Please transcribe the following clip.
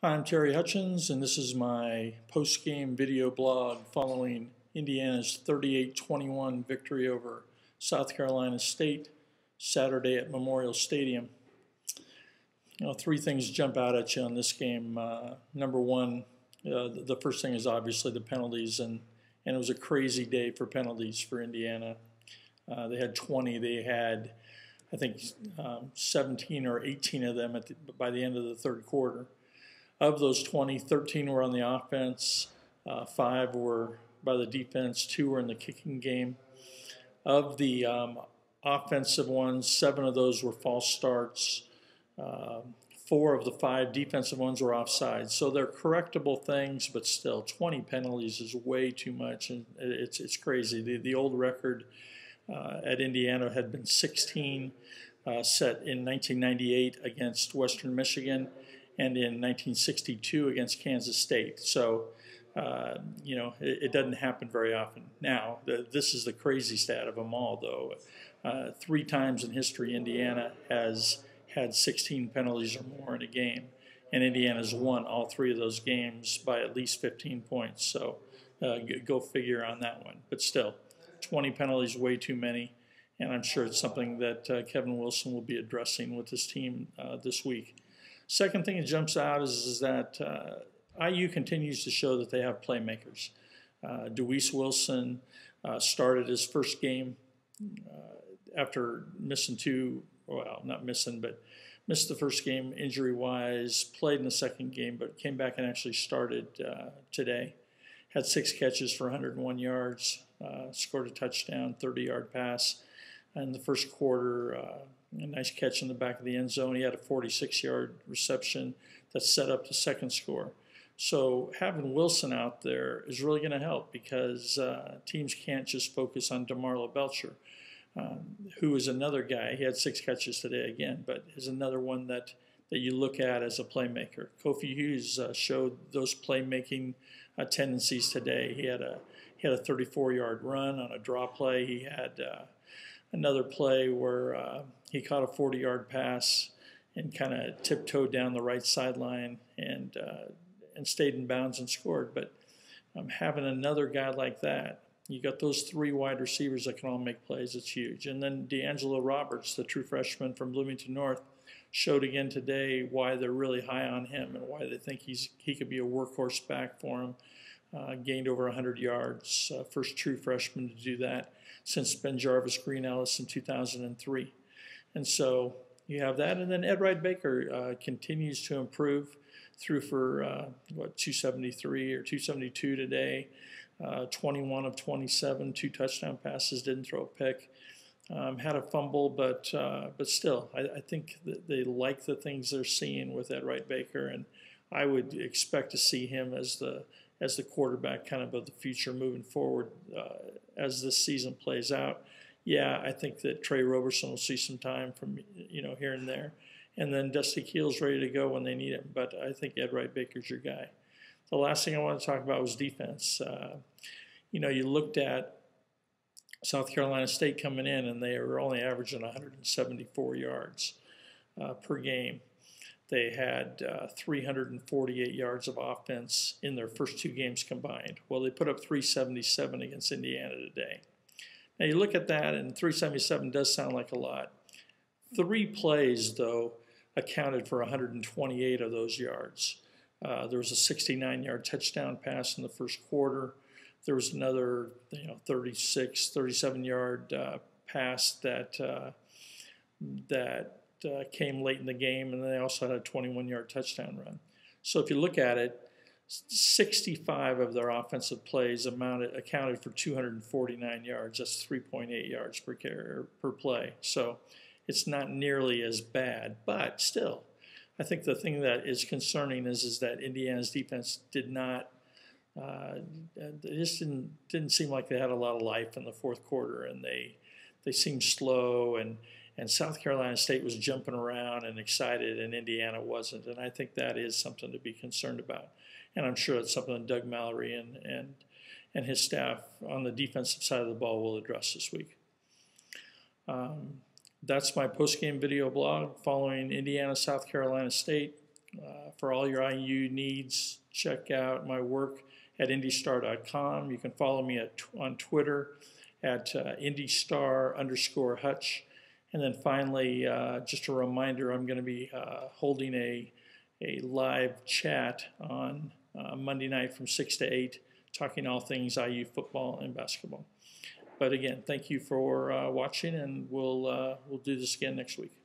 Hi, I'm Terry Hutchens, and this is my post-game video blog following Indiana's 38-21 victory over South Carolina State Saturday at Memorial Stadium. Three things jump out at you on this game. Number one, the first thing is obviously the penalties, and it was a crazy day for penalties for Indiana. They had 20. They had, I think, 17 or 18 of them by the end of the third quarter. Of those 20, 13 were on the offense, 5 were by the defense, 2 were in the kicking game. Of the offensive ones, 7 of those were false starts. 4 of the 5 defensive ones were offside. So they're correctable things, but still, 20 penalties is way too much, and it's crazy. The old record at Indiana had been 16, set in 1998 against Western Michigan, and in 1962 against Kansas State. So, it doesn't happen very often. Now, this is the crazy stat of them all, though. 3 times in history, Indiana has had 16 penalties or more in a game, and Indiana's won all 3 of those games by at least 15 points. So, go figure on that one. But still, 20 penalties, way too many, and I'm sure it's something that Kevin Wilson will be addressing with his team this week. Second thing that jumps out is that IU continues to show that they have playmakers. Deweese Wilson started his first game after missing missed the first game injury-wise, played in the second game, but came back and actually started today. Had 6 catches for 101 yards, scored a touchdown, 30-yard pass in the first quarter. A nice catch in the back of the end zone. He had a 46-yard reception that set up the second score. So having Wilson out there is really going to help, because teams can't just focus on DeMarlo Belcher, who is another guy. He had 6 catches today again, but is another one that you look at as a playmaker. Kofi Hughes showed those playmaking tendencies today. He had a 34-yard run on a draw play. He had another play where he caught a 40-yard pass and kind of tiptoed down the right sideline and stayed in bounds and scored. But having another guy like that, you got those 3 wide receivers that can all make plays. It's huge. And then D'Angelo Roberts, the true freshman from Bloomington North, showed again today why they're really high on him and why they think he could be a workhorse back for him. Gained over 100 yards, first true freshman to do that since Ben Jarvis Green Ellis in 2003. And so you have that. And then Ed Wright Baker continues to improve, threw for, 273 or 272 today, 21 of 27, 2 touchdown passes, didn't throw a pick. Had a fumble, but still, I think that they like the things they're seeing with Ed Wright Baker, and I would expect to see him as the quarterback kind of the future moving forward as this season plays out. Yeah, I think that Trey Roberson will see some time from here and there, and then Dusty Keel's ready to go when they need him. But I think Ed Wright Baker's your guy. The last thing I want to talk about was defense. You looked at South Carolina State coming in, and they were only averaging 174 yards per game. They had 348 yards of offense in their first 2 games combined. Well, they put up 377 against Indiana today. Now, you look at that, and 377 does sound like a lot. 3 plays, though, accounted for 128 of those yards. There was a 69-yard touchdown pass in the first quarter. There was another 37-yard pass that came late in the game, and then they also had a 21-yard touchdown run. So if you look at it, 65 of their offensive plays accounted for 249 yards. That's 3.8 yards per play. So it's not nearly as bad, but still, I think the thing that is concerning is that Indiana's defense it just didn't seem like they had a lot of life in the fourth quarter, and they seemed slow, and South Carolina State was jumping around and excited, and Indiana wasn't. And I think that is something to be concerned about. And I'm sure it's something that Doug Mallory and his staff on the defensive side of the ball will address this week. That's my post-game video blog following Indiana-South Carolina State. For all your IU needs, check out my work at indystar.com. You can follow me on Twitter at indystar_Hutch. And then finally, just a reminder, I'm going to be holding a live chat on Monday night from 6 to 8, talking all things IU football and basketball. But again, thank you for watching, and we'll do this again next week.